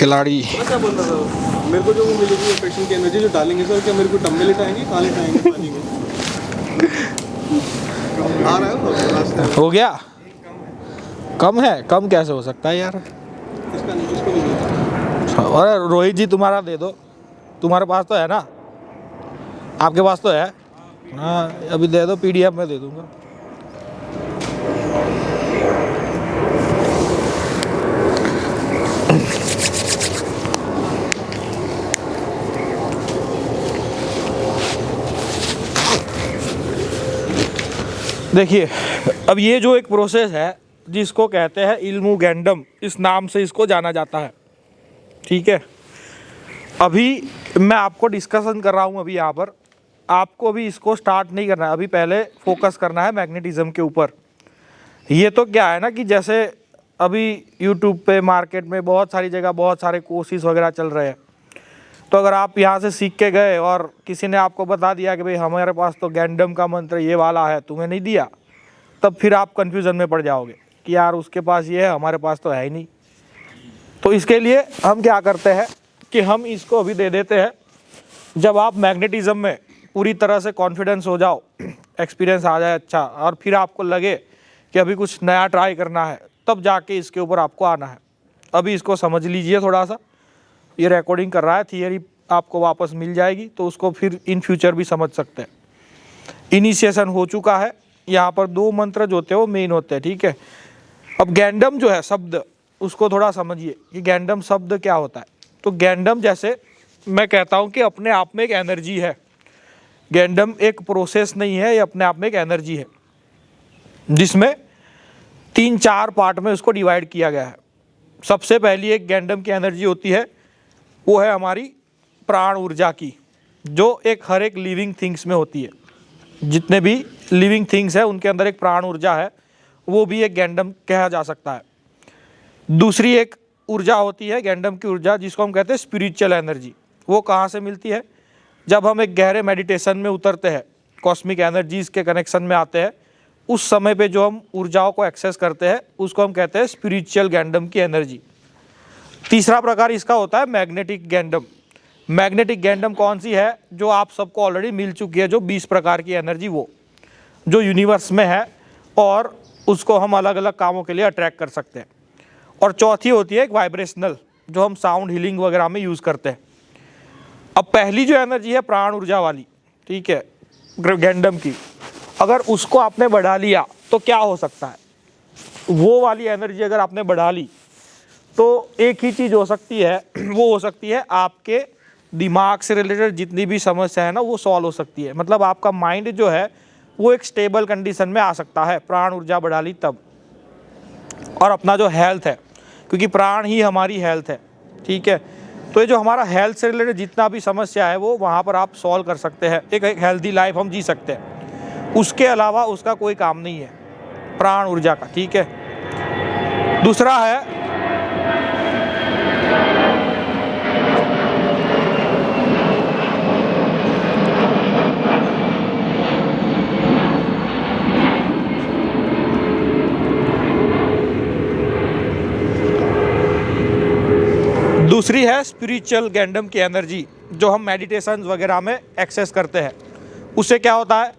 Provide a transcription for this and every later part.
खिलाड़ी। मैं क्या बोल रहा था, मेरे को जो वो मिलेगी इन्फेक्शन की एनर्जी जो डालेंगे सर, क्या मेरे को टब में लिटाएंगे, कहाँ लिटाएंगे पानी में? आ रहा है रास्ते में। हो गया, कम है, कम कैसे हो सकता है यार। इसका नहीं, इसको नहीं मिलता। और रोहित जी तुम्हारा दे दो, तुम्हारे पास तो है ना, आपके पास तो है। हाँ अभी दे दो, PDF में दे दूंगा। देखिए अब ये जो एक प्रोसेस है जिसको कहते हैं इल्मु गैंडम, इस नाम से इसको जाना जाता है, ठीक है। अभी मैं आपको डिस्कशन कर रहा हूँ, अभी यहाँ पर आपको भी इसको स्टार्ट नहीं करना है, अभी पहले फोकस करना है मैग्नेटिज्म के ऊपर। ये तो क्या है ना कि जैसे अभी यूट्यूब पे मार्केट में बहुत सारी जगह बहुत सारे कोर्सेज वगैरह चल रहे हैं, तो अगर आप यहाँ से सीख के गए और किसी ने आपको बता दिया कि भाई हमारे पास तो गैंडम का मंत्र ये वाला है, तुम्हें नहीं दिया, तब फिर आप कन्फ्यूज़न में पड़ जाओगे कि यार उसके पास ये है, हमारे पास तो है ही नहीं। तो इसके लिए हम क्या करते हैं कि हम इसको अभी दे देते हैं। जब आप मैग्नेटिज्म में पूरी तरह से कॉन्फिडेंस हो जाओ, एक्सपीरियंस आ जाए अच्छा, और फिर आपको लगे कि अभी कुछ नया ट्राई करना है, तब जाके इसके ऊपर आपको आना है। अभी इसको समझ लीजिए थोड़ा सा, ये रिकॉर्डिंग कर रहा है, थियरी आपको वापस मिल जाएगी, तो उसको फिर इन फ्यूचर भी समझ सकते हैं। इनिशिएशन हो चुका है, यहाँ पर 2 मंत्र जो होते हैं वो मेन होते हैं, ठीक है। अब गैंडम जो है शब्द, उसको थोड़ा समझिए कि गैंडम शब्द क्या होता है। तो गैंडम जैसे मैं कहता हूँ कि अपने आप में एक एनर्जी है। गैंडम एक प्रोसेस नहीं है, ये अपने आप में एक एनर्जी है जिसमें 3-4 पार्ट में उसको डिवाइड किया गया है। सबसे पहली एक गैंडम की एनर्जी होती है, वो है हमारी प्राण ऊर्जा की, जो हर एक लिविंग थिंग्स में होती है। जितने भी लिविंग थिंग्स है उनके अंदर एक प्राण ऊर्जा है, वो भी एक गैंडम कहा जा सकता है। दूसरी एक ऊर्जा होती है गैंडम की ऊर्जा, जिसको हम कहते हैं स्पिरिचुअल एनर्जी। वो कहाँ से मिलती है? जब हम एक गहरे मेडिटेशन में उतरते हैं, कॉस्मिक एनर्जीज के कनेक्शन में आते हैं, उस समय पे जो हम ऊर्जाओं को एक्सेस करते हैं उसको हम कहते हैं स्पिरिचुअल गैंडम की एनर्जी। तीसरा प्रकार इसका होता है मैग्नेटिक गैंडम। मैग्नेटिक गैंडम कौन सी है? जो आप सबको ऑलरेडी मिल चुकी है, जो 20 प्रकार की एनर्जी, वो जो यूनिवर्स में है, और उसको हम अलग अलग कामों के लिए अट्रैक्ट कर सकते हैं। और चौथी होती है एक वाइब्रेशनल, जो हम साउंड हीलिंग वगैरह में यूज़ करते हैं। अब पहली जो एनर्जी है प्राण ऊर्जा वाली, ठीक है, गैंडम की, अगर उसको आपने बढ़ा लिया तो क्या हो सकता है? वो वाली एनर्जी अगर आपने बढ़ा ली तो एक ही चीज़ हो सकती है, वो हो सकती है आपके दिमाग से रिलेटेड जितनी भी समस्या है ना, वो सॉल्व हो सकती है। मतलब आपका माइंड जो है वो एक स्टेबल कंडीशन में आ सकता है, प्राण ऊर्जा बढ़ा ली तब। और अपना जो हेल्थ है, क्योंकि प्राण ही हमारी हेल्थ है, ठीक है, तो ये जो हमारा हेल्थ से रिलेटेड जितना भी समस्या है वो वहाँ पर आप सॉल्व कर सकते हैं। एक हेल्दी लाइफ हम जी सकते हैं। उसके अलावा उसका कोई काम नहीं है प्राण ऊर्जा का, ठीक है। दूसरा है दूसरी है स्पिरिचुअल गैंडम की एनर्जी, जो हम मेडिटेशन वगैरह में एक्सेस करते हैं। उससे क्या होता है?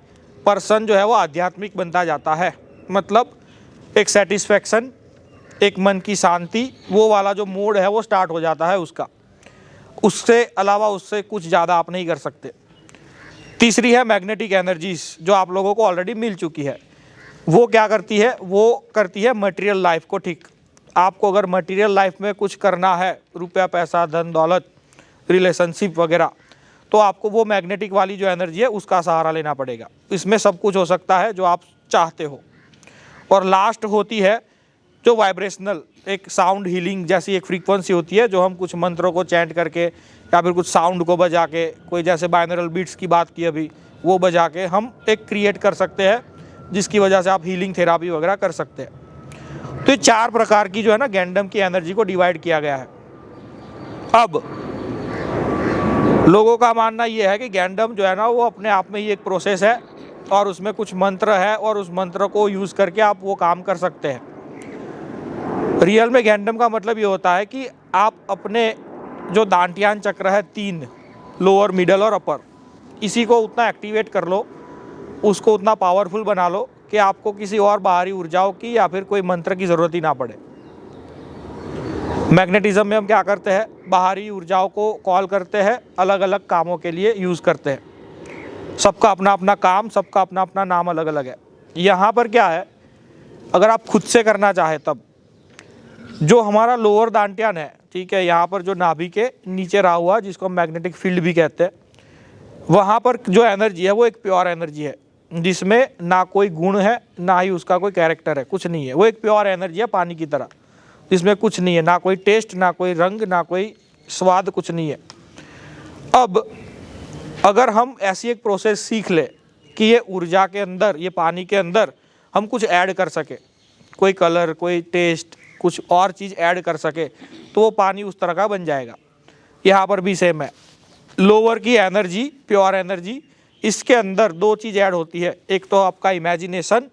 पर्सन जो है वो आध्यात्मिक बनता जाता है। मतलब एक सेटिस्फैक्शन, एक मन की शांति, वो वाला जो मोड है वो स्टार्ट हो जाता है उसका। उससे अलावा उससे कुछ ज़्यादा आप नहीं कर सकते। तीसरी है मैग्नेटिक एनर्जीज, जो आप लोगों को ऑलरेडी मिल चुकी है। वो क्या करती है? वो करती है मटेरियल लाइफ को ठीक। आपको अगर मटेरियल लाइफ में कुछ करना है, रुपया पैसा धन दौलत रिलेशनशिप वगैरह, तो आपको वो मैग्नेटिक वाली जो एनर्जी है उसका सहारा लेना पड़ेगा। इसमें सब कुछ हो सकता है जो आप चाहते हो। और लास्ट होती है जो वाइब्रेशनल, एक साउंड हीलिंग जैसी एक फ्रीक्वेंसी होती है, जो हम कुछ मंत्रों को चैंट करके या फिर कुछ साउंड को बजा के, कोई जैसे बाइनरल बीट्स की बात की अभी, वो बजा के हम एक क्रिएट कर सकते हैं, जिसकी वजह से आप हीलिंग थेरापी वगैरह कर सकते हैं। तो ये 4 प्रकार की जो है ना गैंडम की एनर्जी को डिवाइड किया गया है। अब लोगों का मानना ये है कि गैंडम जो है ना वो अपने आप में ही एक प्रोसेस है, और उसमें कुछ मंत्र है, और उस मंत्र को यूज़ करके आप वो काम कर सकते हैं। रियल में गैंडम का मतलब ये होता है कि आप अपने जो दांटियान चक्र है 3, लोअर, मिडल और अपर, इसी को उतना एक्टिवेट कर लो, उसको उतना पावरफुल बना लो कि आपको किसी और बाहरी ऊर्जाओं की या फिर कोई मंत्र की ज़रूरत ही ना पड़े। मैग्नेटिज्म में हम क्या करते हैं, बाहरी ऊर्जाओं को कॉल करते हैं, अलग अलग कामों के लिए यूज़ करते हैं। सबका अपना अपना काम, सबका अपना अपना नाम अलग अलग है। यहाँ पर क्या है, अगर आप खुद से करना चाहे तब जो हमारा लोअर दांटियान है, ठीक है, यहाँ पर जो नाभि के नीचे रहा हुआ जिसको हम मैग्नेटिक फील्ड भी कहते हैं, वहाँ पर जो एनर्जी है वो एक प्योर एनर्जी है जिसमें ना कोई गुण है ना ही उसका कोई कैरेक्टर है, कुछ नहीं है। वो एक प्योर एनर्जी है पानी की तरह, जिसमें कुछ नहीं है, ना कोई टेस्ट, ना कोई रंग, ना कोई स्वाद, कुछ नहीं है। अब अगर हम ऐसी एक प्रोसेस सीख ले कि ये ऊर्जा के अंदर, ये पानी के अंदर हम कुछ ऐड कर सके, कोई कलर, कोई टेस्ट, कुछ और चीज़ ऐड कर सके, तो वो पानी उस तरह का बन जाएगा। यहाँ पर भी सेम है, लोअर की एनर्जी, प्योर एनर्जी, इसके अंदर 2 चीज़ ऐड होती है, एक तो आपका इमेजिनेशन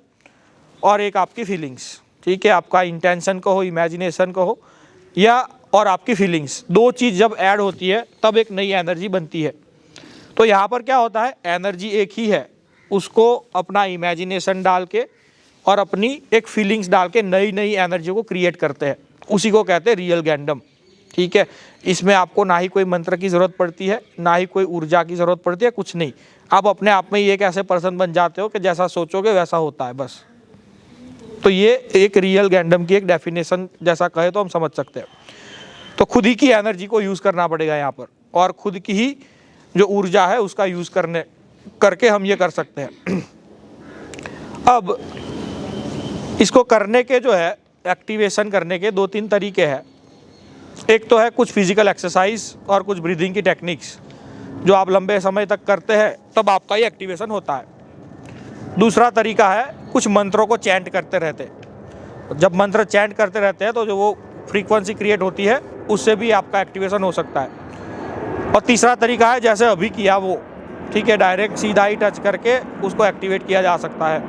और एक आपकी फीलिंग्स, ठीक है। आपका इंटेंशन कहो, इमेजिनेशन कहो, या और आपकी फीलिंग्स, 2 चीज़ जब ऐड होती है तब एक नई एनर्जी बनती है। तो यहाँ पर क्या होता है, एनर्जी एक ही है, उसको अपना इमेजिनेशन डाल के और अपनी एक फीलिंग्स डाल के नई नई एनर्जी को क्रिएट करते हैं, उसी को कहते हैं रियल गैंडम, ठीक है। इसमें आपको ना ही कोई मंत्र की ज़रूरत पड़ती है, ना ही कोई ऊर्जा की ज़रूरत पड़ती है, कुछ नहीं। आप अपने आप में ही एक ऐसे पर्सन बन जाते हो कि जैसा सोचोगे वैसा होता है, बस। तो ये एक रियल गैंडम की एक डेफिनेशन जैसा कहे तो हम समझ सकते हैं। तो खुद ही की एनर्जी को यूज़ करना पड़ेगा यहाँ पर, और खुद की ही जो ऊर्जा है उसका यूज़ करके हम ये कर सकते हैं। अब इसको करने के जो है, एक्टिवेशन करने के 2-3 तरीके हैं। एक तो है कुछ फिजिकल एक्सरसाइज और कुछ ब्रीदिंग की टेक्निक्स, जो आप लंबे समय तक करते हैं तब आपका ये एक्टिवेशन होता है। दूसरा तरीका है कुछ मंत्रों को चैंट करते रहते। जब मंत्र चैंट करते रहते हैं तो जो वो फ्रीक्वेंसी क्रिएट होती है उससे भी आपका एक्टिवेशन हो सकता है। और तीसरा तरीका है जैसे अभी किया वो, ठीक है, डायरेक्ट सीधा ही टच करके उसको एक्टिवेट किया जा सकता है।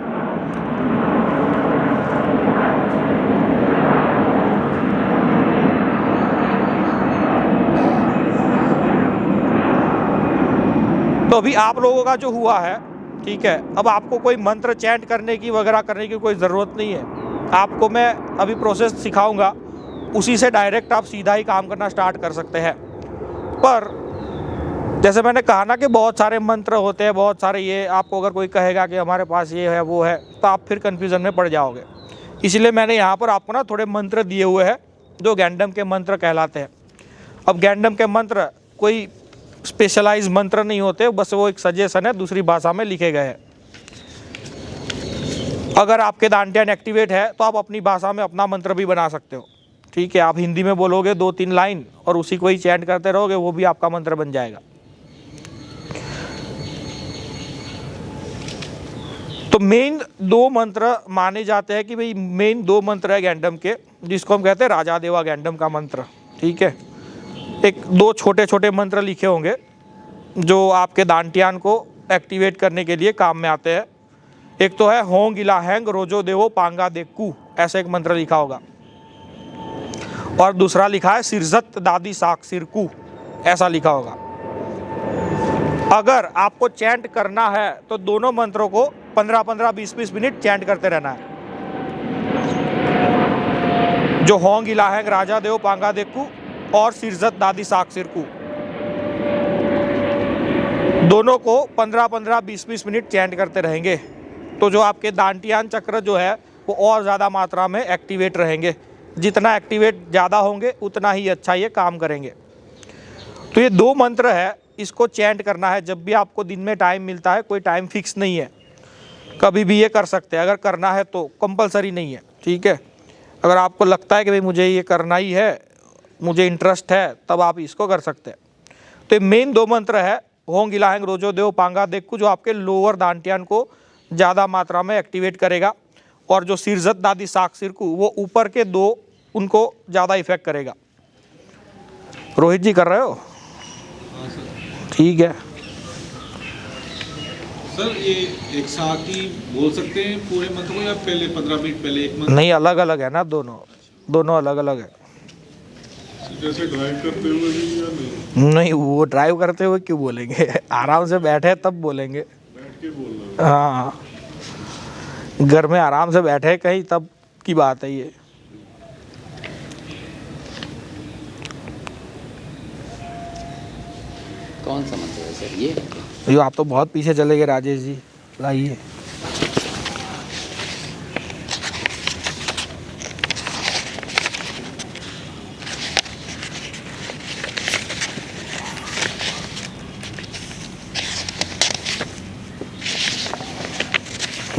तो अभी आप लोगों का जो हुआ है, ठीक है, अब आपको कोई मंत्र चैंट करने की वगैरह करने की कोई ज़रूरत नहीं है। आपको मैं अभी प्रोसेस सिखाऊंगा, उसी से डायरेक्ट आप सीधा ही काम करना स्टार्ट कर सकते हैं। पर जैसे मैंने कहा ना कि बहुत सारे मंत्र होते हैं, बहुत सारे, ये आपको अगर कोई कहेगा कि हमारे पास ये है वो है, तो आप फिर कन्फ्यूज़न में पड़ जाओगे। इसलिए मैंने यहाँ पर आपको ना थोड़े मंत्र दिए हुए हैं जो गैंडम के मंत्र कहलाते हैं। अब गैंडम के मंत्र कोई स्पेशलाइज मंत्र नहीं होते, बस वो एक सजेशन है, दूसरी भाषा में लिखे गए हैं। अगर आपके दांटियान एक्टिवेट है तो आप अपनी भाषा में अपना मंत्र भी बना सकते हो, ठीक है। आप हिंदी में बोलोगे 2-3 लाइन और उसी को ही चैंट करते रहोगे, वो भी आपका मंत्र बन जाएगा। तो मेन 2 मंत्र माने जाते हैं कि भाई मेन 2 मंत्र है गैंडम के, जिसको हम कहते हैं राजा देवा गैंडम का मंत्र, ठीक है। एक 2 छोटे छोटे मंत्र लिखे होंगे जो आपके दांटियान को एक्टिवेट करने के लिए काम में आते हैं। एक तो है होंग इलाहेंग रोजो देवो पांगा देक्कू, ऐसा एक मंत्र लिखा होगा, और दूसरा लिखा है सिरजत दादी साक सिरकू, ऐसा लिखा होगा। अगर आपको चैंट करना है तो दोनों मंत्रों को 15-15, 20-20 मिनट चैंट करते रहना है। जो होंग इलाहेंग राजा देव पांगा देक्कू और सिरजत दादी साक सिरकू, दोनों को 15-15, 20-20 मिनट चैंट करते रहेंगे, तो जो आपके दांटियान चक्र जो है वो और ज़्यादा मात्रा में एक्टिवेट रहेंगे। जितना एक्टिवेट ज़्यादा होंगे उतना ही अच्छा ये काम करेंगे। तो ये 2 मंत्र है, इसको चैंट करना है जब भी आपको दिन में टाइम मिलता है। कोई टाइम फिक्स नहीं है, कभी भी ये कर सकते हैं, अगर करना है तो, कंपलसरी नहीं है, ठीक है। अगर आपको लगता है कि भाई मुझे ये करना ही है, मुझे इंटरेस्ट है, तब आप इसको कर सकते हैं। तो मेन 2 मंत्र है होंग इलाहेंग रोजो देव पांगा देक्कू, जो आपके लोअर दांटियान को ज़्यादा मात्रा में एक्टिवेट करेगा, और जो सिरजत दादी साक सिरकू वो ऊपर के 2 उनको ज़्यादा इफेक्ट करेगा। रोहित जी कर रहे हो? ठीक है सर, ये एक साथ ही बोल सकते हैं पूरे मंत्र को, या पहले 15 मिनट पहले एक मंत्र? नहीं, अलग अलग है ना, दोनों अलग अलग है। जैसे ड्राइव करते हुए भी या नहीं? नहीं, वो ड्राइव करते हुए क्यों बोलेंगे आराम से बैठे तब बोलेंगे। बैठ के बोलना। हाँ, घर में आराम से बैठे कहीं तब की बात है ये। कौन सा मंत्र है सर ये? यो आप तो बहुत पीछे चले गए राजेश जी, लाइए।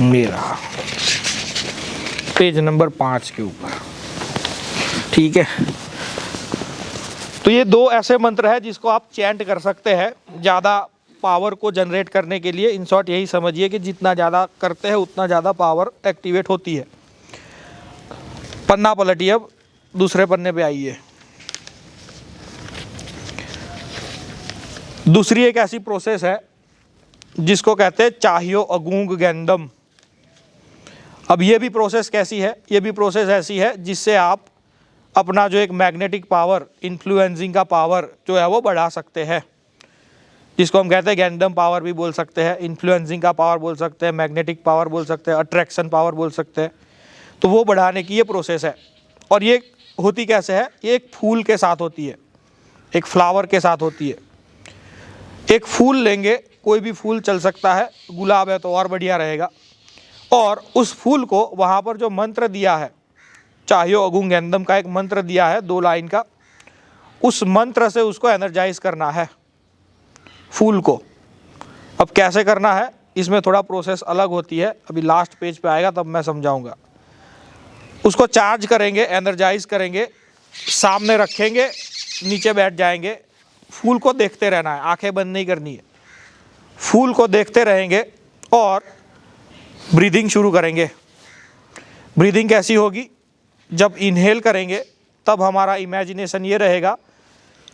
मेरा पेज नंबर 5 के ऊपर, ठीक है। तो ये दो ऐसे मंत्र है जिसको आप चैंट कर सकते हैं ज़्यादा पावर को जनरेट करने के लिए। इन शॉर्ट यही समझिए कि जितना ज़्यादा करते हैं उतना ज़्यादा पावर एक्टिवेट होती है। पन्ना पलटिए, अब दूसरे पन्ने पे आइए। दूसरी एक ऐसी प्रोसेस है जिसको कहते हैं चाहियो अगूंग गैंडम। अब ये भी प्रोसेस कैसी है? ये भी प्रोसेस ऐसी है जिससे आप अपना जो एक मैग्नेटिक पावर, इन्फ्लुएंसिंग का पावर जो है वो बढ़ा सकते हैं, जिसको हम कहते हैं गैंडम पावर भी बोल सकते हैं, इन्फ्लुएंसिंग का पावर बोल सकते हैं, मैग्नेटिक पावर बोल सकते हैं, अट्रैक्शन पावर बोल सकते हैं। तो वो बढ़ाने की ये प्रोसेस है। और ये होती कैसे है? ये एक फूल के साथ होती है, एक फ्लावर के साथ होती है। एक फूल लेंगे, कोई भी फूल चल सकता है, गुलाब है तो और बढ़िया रहेगा। और उस फूल को वहाँ पर जो मंत्र दिया है, चाहियो अगुंग गैंडम का एक मंत्र दिया है 2 लाइन का, उस मंत्र से उसको एनर्जाइज करना है फूल को। अब कैसे करना है, इसमें थोड़ा प्रोसेस अलग होती है, अभी लास्ट पेज पे आएगा तब मैं समझाऊंगा। उसको चार्ज करेंगे, एनर्जाइज करेंगे, सामने रखेंगे, नीचे बैठ जाएंगे, फूल को देखते रहना है, आंखें बंद नहीं करनी है। फूल को देखते रहेंगे और ब्रीदिंग शुरू करेंगे। ब्रीदिंग कैसी होगी? जब इनहेल करेंगे तब हमारा इमेजिनेशन ये रहेगा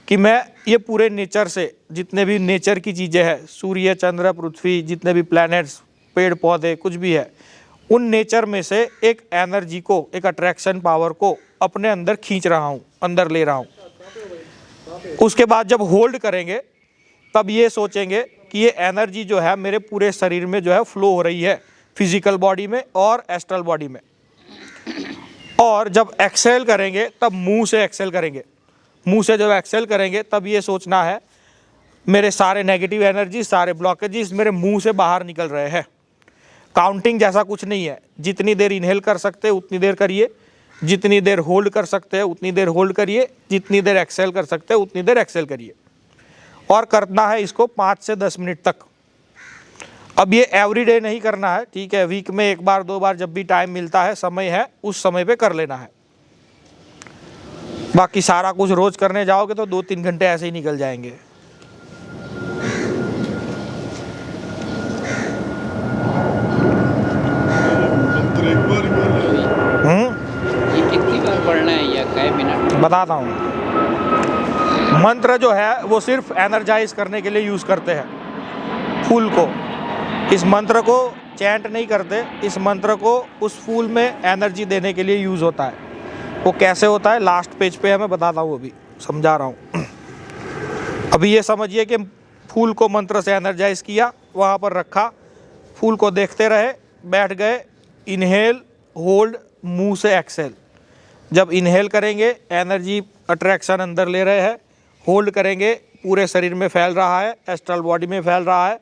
कि मैं ये पूरे नेचर से, जितने भी नेचर की चीज़ें हैं, सूर्य, चंद्र, पृथ्वी, जितने भी प्लैनेट्स, पेड़ पौधे, कुछ भी है, उन नेचर में से एक एनर्जी को, एक अट्रैक्शन पावर को अपने अंदर खींच रहा हूँ, अंदर ले रहा हूँ। उसके बाद जब होल्ड करेंगे तब ये सोचेंगे कि ये एनर्जी जो है मेरे पूरे शरीर में जो है फ्लो हो रही है, फिजिकल बॉडी में और एस्ट्रल बॉडी में। और जब एक्सेल करेंगे तब मुंह से एक्सेल करेंगे। मुंह से जब एक्सेल करेंगे तब ये सोचना है मेरे सारे नेगेटिव एनर्जी, सारे ब्लॉकेजेस मेरे मुंह से बाहर निकल रहे हैं। काउंटिंग जैसा कुछ नहीं है, जितनी देर इनहेल कर सकते हैं उतनी देर करिए, जितनी देर होल्ड कर सकते हैं उतनी देर होल्ड करिए, जितनी देर एक्सेल कर सकते हैं उतनी देर एक्सेल करिए। और करना है इसको 5 से 10 मिनट तक। अब ये एवरीडे नहीं करना है, ठीक है, वीक में 1 बार 2 बार जब भी टाइम मिलता है, समय है, उस समय पे कर लेना है। बाकी सारा कुछ रोज करने जाओगे तो 2-3 घंटे ऐसे ही निकल जाएंगे। मंत्र एक बार ही बोलना है। ये कितनी बार पढ़ना है या कई मिनट? बताता हूँ। मंत्र जो है वो सिर्फ एनर्जाइज करने के लिए यूज़ करते हैं फूल को। इस मंत्र को चैंट नहीं करते, इस मंत्र को उस फूल में एनर्जी देने के लिए यूज़ होता है। वो कैसे होता है लास्ट पेज पे है, मैं बताता हूँ, अभी समझा रहा हूँ। अभी ये समझिए कि फूल को मंत्र से एनर्जाइज किया, वहाँ पर रखा, फूल को देखते रहे, बैठ गए, इनहेल, होल्ड, मुंह से एक्सेल। जब इनहेल करेंगे एनर्जी अट्रैक्शन अंदर ले रहे हैं, होल्ड करेंगे पूरे शरीर में फैल रहा है, एस्ट्रल बॉडी में फैल रहा है,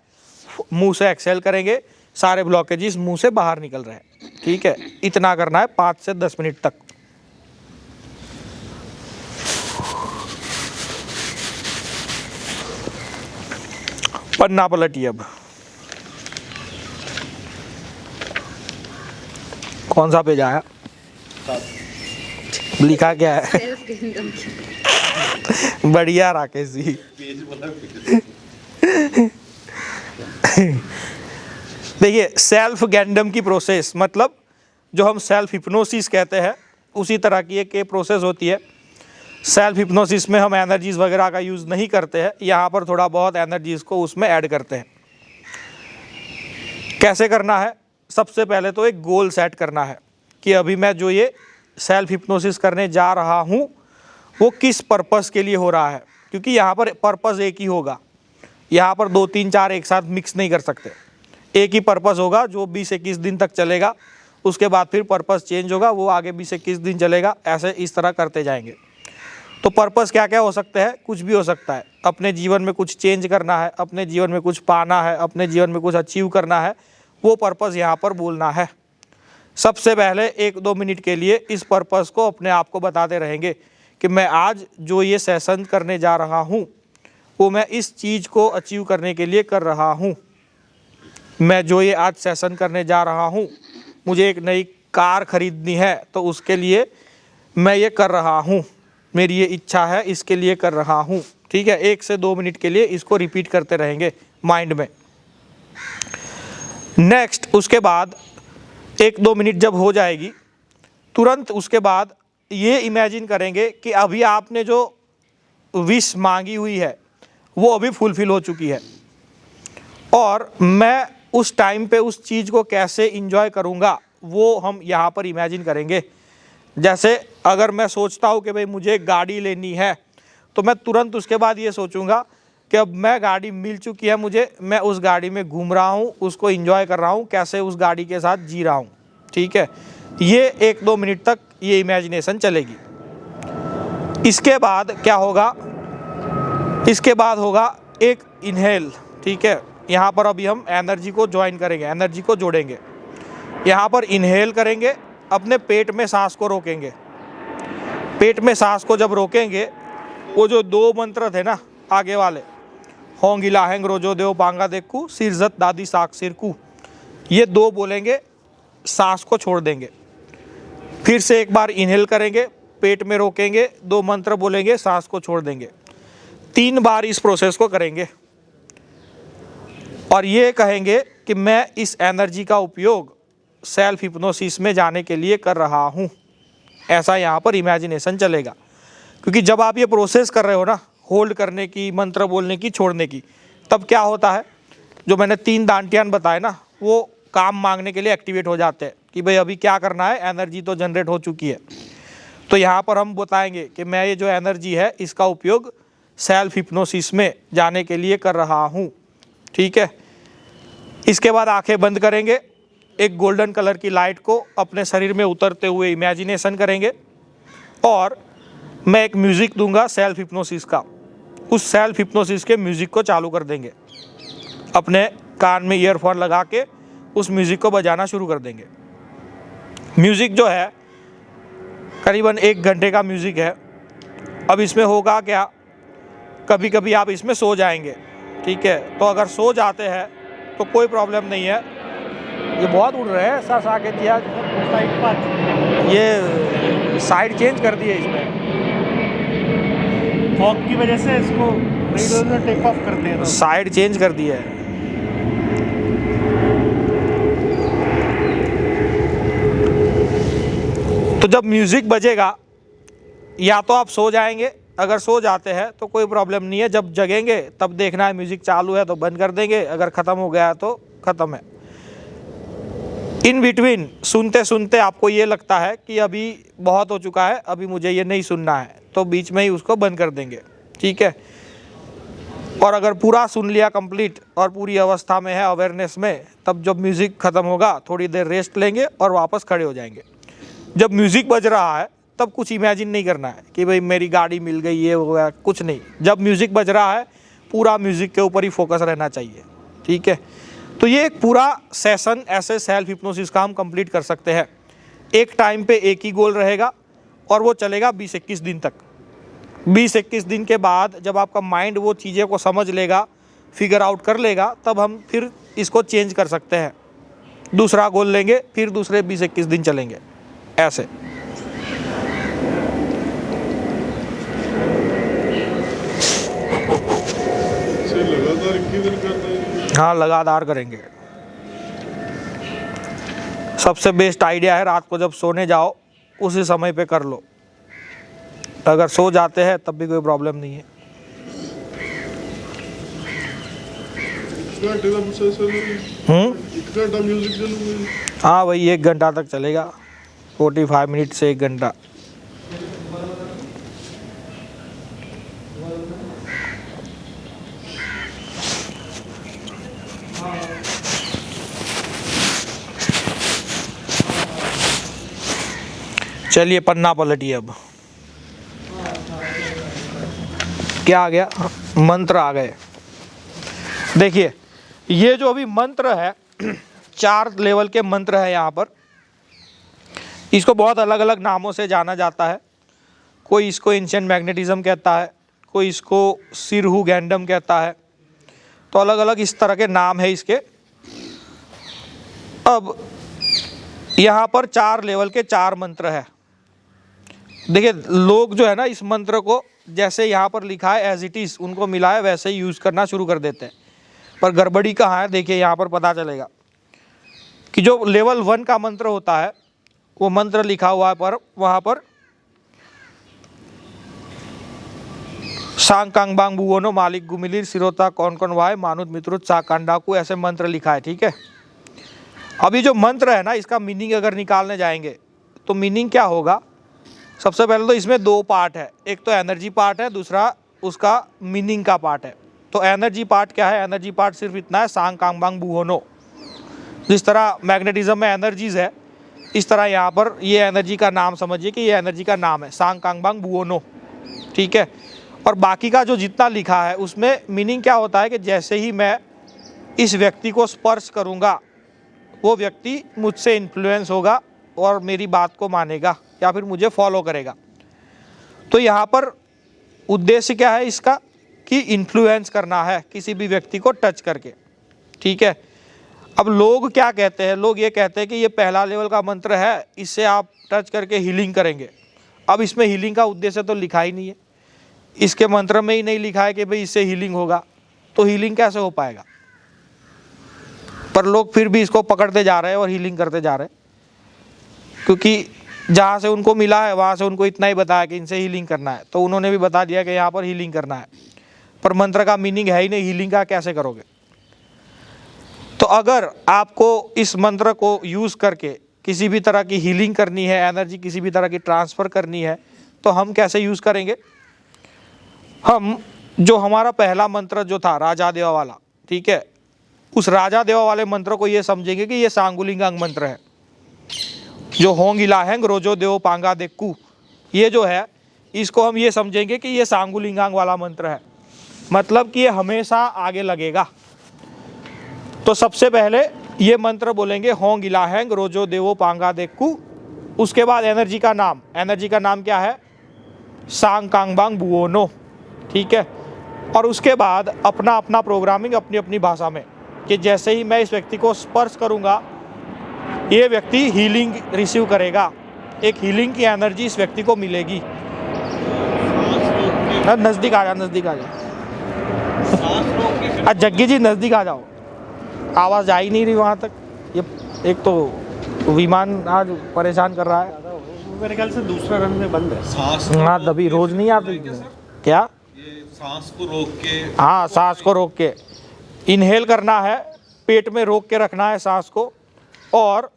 मुंह से एक्सेल करेंगे, सारे ब्लॉकेजेस मुंह से बाहर निकल रहे हैं। ठीक है, इतना करना है 5 से 10 मिनट तक। पन्ना पलटिए अब। कौन सा पेज आया? लिखा क्या है? बढ़िया राकेश जी। देखिए, सेल्फ गैंडम की प्रोसेस, मतलब जो हम सेल्फ हिप्नोसिस कहते हैं, उसी तरह की एक प्रोसेस होती है। सेल्फ हिप्नोसिस में हम एनर्जीज वगैरह का यूज़ नहीं करते हैं, यहाँ पर थोड़ा बहुत एनर्जीज को उसमें ऐड करते हैं। कैसे करना है? सबसे पहले तो एक गोल सेट करना है कि अभी मैं जो ये सेल्फ हिप्नोसिस करने जा रहा हूँ वो किस पर्पस के लिए हो रहा है, क्योंकि यहाँ पर पर्पस एक ही होगा, यहाँ पर 2 3 4 एक साथ मिक्स नहीं कर सकते। एक ही पर्पस होगा जो 20-21 दिन तक चलेगा, उसके बाद फिर पर्पस चेंज होगा, वो आगे 20-21 दिन चलेगा, ऐसे इस तरह करते जाएंगे। तो पर्पस क्या क्या हो सकते हैं, कुछ भी हो सकता है। अपने जीवन में कुछ चेंज करना है, अपने जीवन में कुछ पाना है, अपने जीवन में कुछ अचीव करना है, वो पर्पस यहाँ पर बोलना है। सबसे पहले 1-2 मिनट के लिए इस पर्पस को अपने आप को बताते रहेंगे कि मैं आज जो ये सेशन करने जा रहा हूँ वो मैं इस चीज़ को अचीव करने के लिए कर रहा हूँ। मैं जो ये आज सेशन करने जा रहा हूँ, मुझे एक नई कार खरीदनी है तो उसके लिए मैं ये कर रहा हूँ, मेरी ये इच्छा है, इसके लिए कर रहा हूँ। ठीक है, 1 से 2 मिनट के लिए इसको रिपीट करते रहेंगे माइंड में। नेक्स्ट, उसके बाद 1-2 मिनट जब हो जाएगी, तुरंत उसके बाद ये इमेजिन करेंगे कि अभी आपने जो विश मांगी हुई है वो अभी फुलफिल हो चुकी है, और मैं उस टाइम पे उस चीज़ को कैसे इंजॉय करूँगा वो हम यहाँ पर इमेजिन करेंगे। जैसे अगर मैं सोचता हूँ कि भाई मुझे एक गाड़ी लेनी है, तो मैं तुरंत उसके बाद ये सोचूंगा कि अब मैं गाड़ी मिल चुकी है मुझे, मैं उस गाड़ी में घूम रहा हूँ, उसको एंजॉय कर रहा हूँ, कैसे उस गाड़ी के साथ जी रहा हूँ। ठीक है, ये 1-2 मिनट तक ये इमेजिनेशन चलेगी। इसके बाद क्या होगा, इसके बाद होगा एक इनहेल। ठीक है, यहाँ पर अभी हम एनर्जी को ज्वाइन करेंगे, एनर्जी को जोड़ेंगे। यहाँ पर इनहेल करेंगे, अपने पेट में सांस को रोकेंगे। पेट में सांस को जब रोकेंगे, वो जो 2 मंत्र थे ना आगे वाले, होंग इलाहेंग रोजो देव पांगा देखू सिरजत दादी साक सिरकू, ये 2 बोलेंगे, सांस को छोड़ देंगे। फिर से एक बार इनहेल करेंगे, पेट में रोकेंगे, 2 मंत्र बोलेंगे, सांस को छोड़ देंगे। 3 बार इस प्रोसेस को करेंगे और ये कहेंगे कि मैं इस एनर्जी का उपयोग सेल्फ हिप्नोसिस में जाने के लिए कर रहा हूँ। ऐसा यहाँ पर इमेजिनेशन चलेगा, क्योंकि जब आप ये प्रोसेस कर रहे हो ना, होल्ड करने की, मंत्र बोलने की, छोड़ने की, तब क्या होता है, जो मैंने 3 दांटियान बताए ना, वो काम मांगने के लिए एक्टिवेट हो जाते हैं कि भाई अभी क्या करना है, एनर्जी तो जनरेट हो चुकी है। तो यहाँ पर हम बताएंगे कि मैं ये जो एनर्जी है इसका उपयोग सेल्फ हिप्नोसिस में जाने के लिए कर रहा हूँ। ठीक है, इसके बाद आंखें बंद करेंगे, एक गोल्डन कलर की लाइट को अपने शरीर में उतरते हुए इमेजिनेशन करेंगे, और मैं एक म्यूज़िक दूंगा सेल्फ हिप्नोसिस का, उस सेल्फ हिप्नोसिस के म्यूज़िक को चालू कर देंगे। अपने कान में ईयरफोन लगा के उस म्यूज़िक को बजाना शुरू कर देंगे। म्यूज़िक जो है करीबन 1 घंटे का म्यूज़िक है। अब इसमें होगा क्या, कभी कभी आप इसमें सो जाएंगे। ठीक है, तो अगर सो जाते हैं तो कोई प्रॉब्लम नहीं है। ये बहुत उड़ रहे हैं, सा के दिया, ये साइड चेंज कर दिए इसमें, फॉग की वजह से इसको टेक ऑफ करते हैं, साइड चेंज कर दिया है। तो जब म्यूज़िक बजेगा, या तो आप सो जाएंगे, अगर सो जाते हैं तो कोई प्रॉब्लम नहीं है, जब जगेंगे तब देखना है म्यूज़िक चालू है तो बंद कर देंगे, अगर ख़त्म हो गया तो ख़त्म है। इन बिटवीन सुनते सुनते आपको ये लगता है कि अभी बहुत हो चुका है, अभी मुझे ये नहीं सुनना है, तो बीच में ही उसको बंद कर देंगे। ठीक है, और अगर पूरा सुन लिया कंप्लीट और पूरी अवस्था में है अवेयरनेस में, तब जब म्यूज़िक ख़त्म होगा थोड़ी देर रेस्ट लेंगे और वापस खड़े हो जाएंगे। जब म्यूज़िक बज रहा है तब कुछ इमेजिन नहीं करना है कि भाई मेरी गाड़ी मिल गई, ये हो गया, कुछ नहीं। जब म्यूज़िक बज रहा है पूरा म्यूज़िक के ऊपर ही फोकस रहना चाहिए। ठीक है, तो ये एक पूरा सेशन ऐसे सेल्फ हिप्नोसिस का हम कंप्लीट कर सकते हैं। एक टाइम पे एक ही गोल रहेगा और वो चलेगा 20-21 दिन तक। 20-21 दिन के बाद जब आपका माइंड वो चीज़ें को समझ लेगा, फिगर आउट कर लेगा, तब हम फिर इसको चेंज कर सकते हैं, दूसरा गोल लेंगे, फिर दूसरे 20-21 दिन चलेंगे ऐसे। हाँ, लगातार करेंगे। सबसे बेस्ट आइडिया है रात को जब सोने जाओ उसी समय पे कर लो। अगर सो जाते हैं तब भी कोई प्रॉब्लम नहीं है। हाँ भाई, 1 घंटा तक चलेगा, 45 मिनट से 1 घंटा। चलिए पन्ना पलटिए अब। क्या आ गया? मंत्र आ गए। देखिए ये जो अभी मंत्र है 4 लेवल के मंत्र है यहाँ पर। इसको बहुत अलग अलग नामों से जाना जाता है। कोई इसको एंशिएंट मैग्नेटिज्म कहता है, कोई इसको सिरहू गैंडम कहता है। तो अलग अलग इस तरह के नाम है इसके। अब यहाँ पर 4 लेवल के 4 मंत्र है। देखिए लोग जो है ना इस मंत्र को जैसे यहाँ पर लिखा है एज इट इज़ उनको मिला है वैसे ही यूज़ करना शुरू कर देते हैं। पर गड़बड़ी कहाँ है देखिए यहाँ पर पता चलेगा कि जो लेवल 1 का मंत्र होता है वो मंत्र लिखा हुआ है पर वहाँ पर सांग कांग बांग बुवोनो मालिक गुमिलिर सिरोता कौन कौन वाय मानुत मित्रुत साकांडाकू ऐसे मंत्र लिखा है। ठीक है, अभी जो मंत्र है ना इसका मीनिंग अगर निकालने जाएंगे तो मीनिंग क्या होगा? सबसे पहले तो इसमें 2 पार्ट है, एक तो एनर्जी पार्ट है, दूसरा उसका मीनिंग का पार्ट है। तो एनर्जी पार्ट क्या है? एनर्जी पार्ट सिर्फ इतना है सांग कांग बांग बुवोनो। जिस तरह मैग्नेटिज्म में एनर्जीज है इस तरह यहाँ पर ये एनर्जी का नाम समझिए कि ये एनर्जी का नाम है सांग कांग बांग बुवोनो। ठीक है, और बाकी का जो जितना लिखा है उसमें मीनिंग क्या होता है कि जैसे ही मैं इस व्यक्ति को स्पर्श करूँगा वो व्यक्ति मुझसे इन्फ्लुएंस होगा और मेरी बात को मानेगा या फिर मुझे फॉलो करेगा। तो यहाँ पर उद्देश्य क्या है इसका कि इन्फ्लुएंस करना है किसी भी व्यक्ति को टच करके। ठीक है, अब लोग क्या कहते हैं? लोग ये कहते हैं कि ये पहला लेवल का मंत्र है, इससे आप टच करके हीलिंग करेंगे। अब इसमें हीलिंग का उद्देश्य तो लिखा ही नहीं है, इसके मंत्र में ही नहीं लिखा है कि भाई इससे हीलिंग होगा, तो हीलिंग कैसे हो पाएगा? पर लोग फिर भी इसको पकड़ते जा रहे हैं और हीलिंग करते जा रहे हैं, क्योंकि जहाँ से उनको मिला है वहाँ से उनको इतना ही बताया कि इनसे हीलिंग करना है, तो उन्होंने भी बता दिया कि यहाँ पर हीलिंग करना है। पर मंत्र का मीनिंग है ही नहीं, हीलिंग का कैसे करोगे? तो अगर आपको इस मंत्र को यूज़ करके किसी भी तरह की हीलिंग करनी है, एनर्जी किसी भी तरह की ट्रांसफ़र करनी है, तो हम कैसे यूज़ करेंगे? हम जो हमारा पहला मंत्र जो था राजा देवा वाला, ठीक है, उस राजा देवा वाले मंत्र को ये समझेंगे कि ये सांगुलिंगांग मंत्र है। जो होंग इलाहेंग रोजो देव पांगा देखू, ये जो है इसको हम ये समझेंगे कि ये सांगुलिंगांग वाला मंत्र है, मतलब कि ये हमेशा आगे लगेगा। तो सबसे पहले ये मंत्र बोलेंगे होंग इलाहेंग रोजो देवो पांगा देखू। उसके बाद एनर्जी का नाम क्या है? सांग कांग बांग बुवोनो। ठीक है, और उसके बाद अपना अपना प्रोग्रामिंग अपनी अपनी भाषा में कि जैसे ही मैं इस व्यक्ति को स्पर्श करूंगा ये व्यक्ति हीलिंग रिसीव करेगा, एक हीलिंग की एनर्जी इस व्यक्ति को मिलेगी। नज़दीक आ जाओ जग्गी जी, नज़दीक आ जाओ, आवाज़ जा ही नहीं रही वहाँ तक। ये एक तो विमान आज परेशान कर रहा है, मेरे ख्याल से दूसरा रन में बंद है। सांस हाँ तभी रोज नहीं आती क्या? ये सांस को रोक के, हाँ सांस को रोक के इनहेल करना है, पेट में रोक के रखना है सांस को। और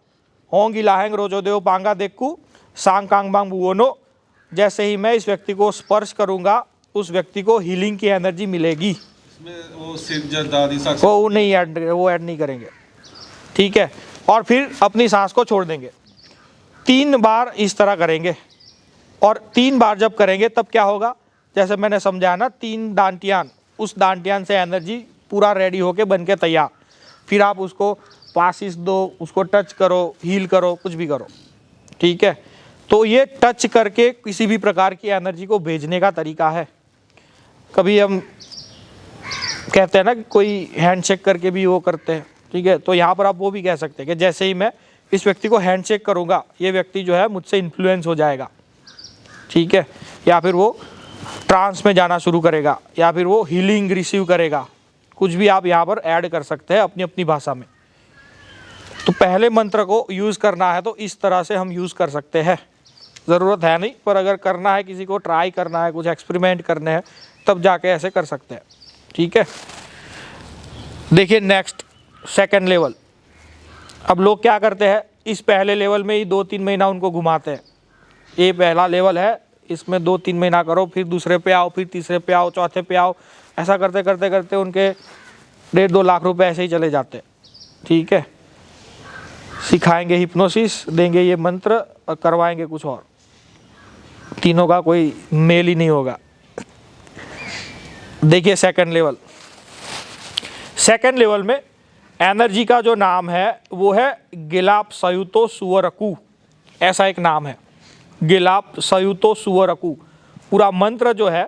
होंग इलाहेंग रोजो देव पांगा देखू सांग कांग बांग बुवोनो, जैसे ही मैं इस व्यक्ति को स्पर्श करूंगा उस व्यक्ति को हीलिंग की एनर्जी मिलेगी। इसमें वो सिर दादी वो ऐड नहीं करेंगे। ठीक है, और फिर अपनी सांस को छोड़ देंगे। 3 बार इस तरह करेंगे, और 3 बार जब करेंगे तब क्या होगा? जैसे मैंने समझाया ना, 3 डांटियान, उस डांटियान से एनर्जी पूरा रेडी होके बन के तैयार। फिर आप उसको पासिस दो, उसको टच करो, हील करो, कुछ भी करो। ठीक है, तो ये टच करके किसी भी प्रकार की एनर्जी को भेजने का तरीका है। कभी हम कहते हैं ना कि कोई हैंडशेक करके भी वो करते हैं। ठीक है, तो यहाँ पर आप वो भी कह सकते हैं कि जैसे ही मैं इस व्यक्ति को हैंडशेक करूँगा ये व्यक्ति जो है मुझसे इन्फ्लुएंस हो जाएगा। ठीक है, या फिर वो ट्रांस में जाना शुरू करेगा, या फिर वो हीलिंग रिसीव करेगा। कुछ भी आप यहाँ पर ऐड कर सकते हैं अपनी अपनी भाषा में। तो पहले मंत्र को यूज़ करना है तो इस तरह से हम यूज़ कर सकते हैं, ज़रूरत है नहीं, पर अगर करना है, किसी को ट्राई करना है, कुछ एक्सपेरिमेंट करने हैं, तब जाके ऐसे कर सकते हैं। ठीक है, देखिए नेक्स्ट सेकंड लेवल। अब लोग क्या करते हैं, इस पहले लेवल में ही 2-3 महीना उनको घुमाते हैं। ये पहला लेवल है, इसमें 2-3 महीना करो, फिर दूसरे पे आओ, फिर तीसरे पे आओ, चौथे पे आओ, ऐसा करते करते करते उनके 1.5-2 लाख रुपए ऐसे ही चले जाते हैं। ठीक है, सिखाएंगे हिप्नोसिस, देंगे ये मंत्र और करवाएंगे कुछ और। तीनों का कोई मेल ही नहीं होगा। देखिए सेकंड लेवल में एनर्जी का जो नाम है वो है गिलाप सयुतो सुवरकू, ऐसा एक नाम है, गिलाप सयुतो सुवरकू। पूरा मंत्र जो है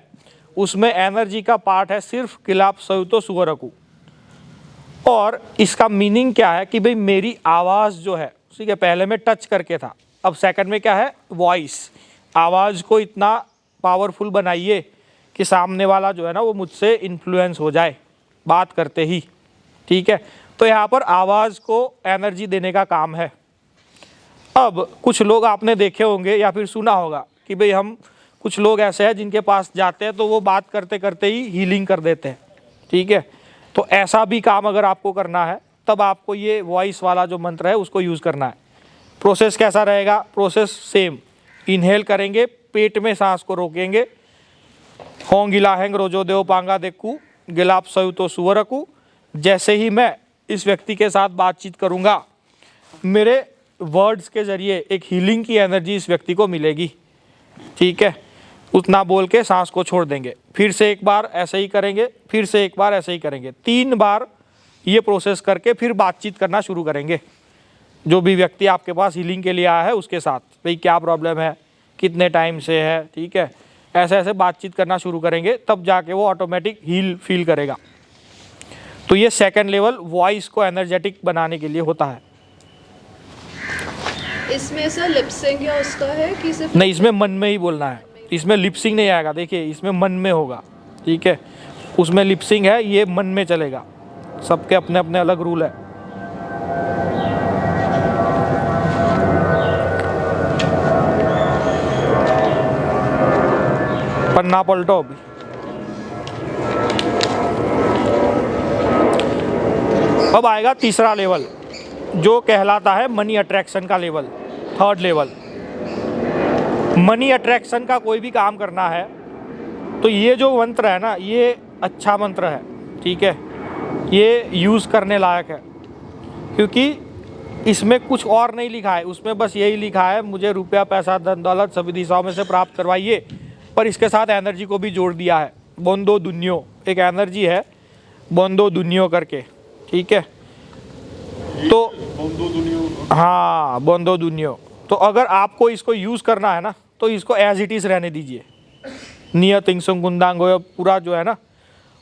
उसमें एनर्जी का पार्ट है सिर्फ गिलाप सयुतो सुवरकू। और इसका मीनिंग क्या है कि भाई मेरी आवाज़ जो है, ठीक है, पहले में टच करके था, अब सेकंड में क्या है, वॉइस। आवाज़ को इतना पावरफुल बनाइए कि सामने वाला जो है ना वो मुझसे इन्फ्लुएंस हो जाए बात करते ही, ठीक है। तो यहाँ पर आवाज़ को एनर्जी देने का काम है। अब कुछ लोग आपने देखे होंगे या फिर सुना होगा कि भाई हम कुछ लोग ऐसे हैं जिनके पास जाते हैं तो वो बात करते करते ही हीलिंग कर देते हैं, ठीक है। तो ऐसा भी काम अगर आपको करना है तब आपको ये वॉइस वाला जो मंत्र है उसको यूज़ करना है। प्रोसेस कैसा रहेगा, प्रोसेस सेम, इनहेल करेंगे, पेट में सांस को रोकेंगे, होंग गिलाहेंग रोजो देव पांगा देखू गिलाप सयुतो सुवरकू। जैसे ही मैं इस व्यक्ति के साथ बातचीत करूँगा मेरे वर्ड्स के ज़रिए एक हीलिंग की एनर्जी इस व्यक्ति को मिलेगी, ठीक है। उतना बोल के सांस को छोड़ देंगे, फिर से एक बार ऐसे ही करेंगे, फिर से एक बार ऐसे ही करेंगे, 3 बार ये प्रोसेस करके फिर बातचीत करना शुरू करेंगे। जो भी व्यक्ति आपके पास हीलिंग के लिए आया है उसके साथ, भाई क्या प्रॉब्लम है, कितने टाइम से है, ठीक है, ऐसे ऐसे बातचीत करना शुरू करेंगे, तब जाके वो ऑटोमेटिक हील फील करेगा। तो ये सेकंड लेवल वॉइस को एनर्जेटिक बनाने के लिए होता है। इसमें सर लिपसिंग या उसका है कि सिर्फ नहीं, इसमें मन में ही बोलना है, इसमें लिपसिंग नहीं आएगा। देखिए इसमें मन में होगा, ठीक है, उसमें लिपसिंग है, ये मन में चलेगा। सबके अपने अपने अलग रूल है। पन्ना पलटो अभी। अब आएगा तीसरा लेवल जो कहलाता है मनी अट्रैक्शन का level, third level. Money attraction का कोई भी काम करना है तो ये जो मंत्र है ना ये अच्छा मंत्र है, ठीक है, ये यूज़ करने लायक है, क्योंकि इसमें कुछ और नहीं लिखा है, उसमें बस यही लिखा है मुझे रुपया पैसा धन दौलत सभी दिशाओं में से प्राप्त करवाइए, पर इसके साथ एनर्जी को भी जोड़ दिया है। बोंदो दुनियो एक एनर्जी है, बोंदो दुनियो करके, ठीक है। तो हाँ, बोंदो दुनियो। तो अगर आपको इसको यूज़ करना है ना तो इसको एज इट इज़ रहने दीजिए, नियत इंसुंग गुंदांगो पूरा जो है ना,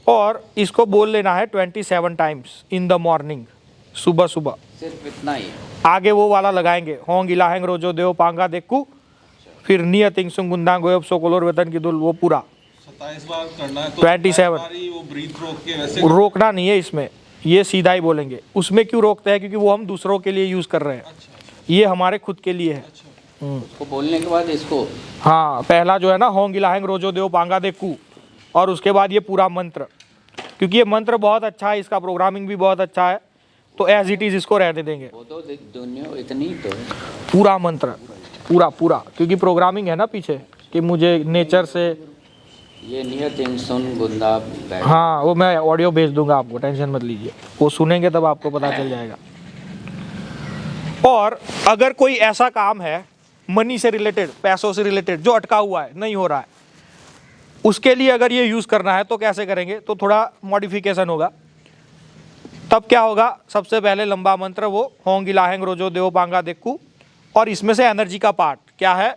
और इसको बोल लेना है 27 टाइम्स इन द मॉर्निंग, सुबह सुबह। सिर्फ इतना ही? आगे वो वाला लगाएंगे, होंग इलाहेंग रोजो देव पांगा देखू, फिर नियत इंसुंग गुंदांगो सोकोलोर वेतन की दुल, वो पूरा 27 बार करना है। तो 27 वो ब्रीथ रोक के वैसे रोकना नहीं है इसमें, ये सीधा ही बोलेंगे। उसमें क्यों रोकते हैं, क्योंकि वो हम दूसरों के लिए यूज़ कर रहे हैं, ये हमारे खुद के लिए है। उसको बोलने के बाद इसको, हाँ, पहला जो है ना होंग इलाहेंग रोजो देव पांगा देखू, और उसके बाद ये पूरा मंत्र, क्योंकि ये मंत्र बहुत अच्छा है, इसका प्रोग्रामिंग भी बहुत अच्छा है, तो एज इट इज़ इसको रहने देंगे। वो तो दुनिया इतनी तो है। पूरा मंत्र पूरा, क्योंकि प्रोग्रामिंग है ना पीछे कि मुझे नेचर से, ये नियत इंसुन गुंदा बैठ। हाँ, वो मैं ऑडियो भेज दूंगा आपको, टेंशन मत लीजिए, वो सुनेंगे तब आपको पता चल जाएगा। और अगर कोई ऐसा काम है मनी से रिलेटेड, पैसों से रिलेटेड, जो अटका हुआ है, नहीं हो रहा है, उसके लिए अगर ये यूज़ करना है तो कैसे करेंगे, तो थोड़ा मॉडिफिकेशन होगा। तब क्या होगा, सबसे पहले लंबा मंत्र वो होंग इलाहेंग रोजो देव पांगा देखू, और इसमें से एनर्जी का पार्ट क्या है,